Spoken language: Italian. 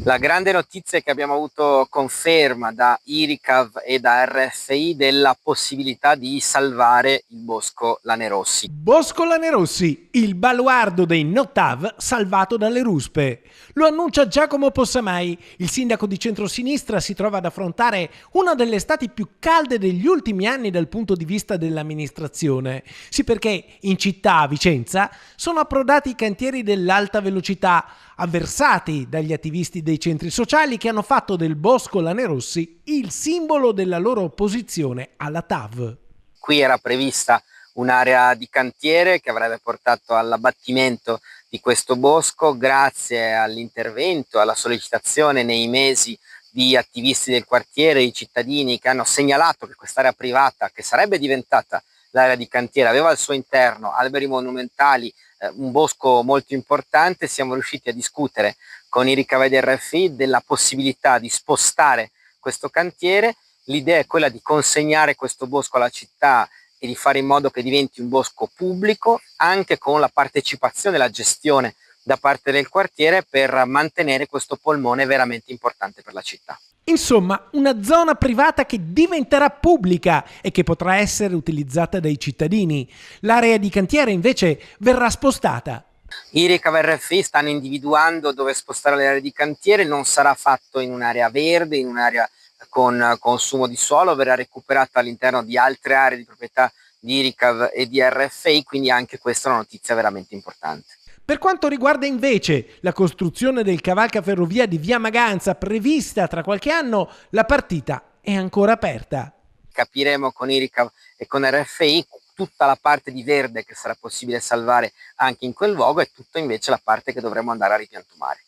La grande notizia è che abbiamo avuto conferma da IRICAV e da RFI della possibilità di salvare il bosco Lanerossi. Bosco Lanerossi, il baluardo dei Notav salvato dalle ruspe. Lo annuncia Giacomo Possamai. Il sindaco di centrosinistra si trova ad affrontare una delle estati più calde degli ultimi anni dal punto di vista dell'amministrazione. Sì, perché in città, a Vicenza, sono approdati i cantieri dell'alta velocità, avversati dagli attivisti dei centri sociali che hanno fatto del Bosco Lanerossi il simbolo della loro opposizione alla TAV. Qui era prevista un'area di cantiere che avrebbe portato all'abbattimento di questo bosco grazie all'intervento, alla sollecitazione nei mesi di attivisti del quartiere, di cittadini che hanno segnalato che quest'area privata, che sarebbe diventata l'area di cantiere, aveva al suo interno alberi monumentali, un bosco molto importante. Siamo riusciti a discutere con i ricavati RFI della possibilità di spostare questo cantiere. L'idea è quella di consegnare questo bosco alla città e di fare in modo che diventi un bosco pubblico, anche con la partecipazione e la gestione da parte del quartiere, per mantenere questo polmone veramente importante per la città. Insomma, una zona privata che diventerà pubblica e che potrà essere utilizzata dai cittadini. L'area di cantiere invece verrà spostata. I Ricav RFI stanno individuando dove spostare le aree di cantiere. Non sarà fatto in un'area verde, in un'area con consumo di suolo, verrà recuperato all'interno di altre aree di proprietà di Ricav e di RFI, quindi anche questa è una notizia veramente importante. Per quanto riguarda invece la costruzione del cavalcaferrovia di Via Maganza prevista tra qualche anno, la partita è ancora aperta. Capiremo con IRICAV e con RFI tutta la parte di verde che sarà possibile salvare anche in quel luogo e tutta invece la parte che dovremo andare a ripiantumare.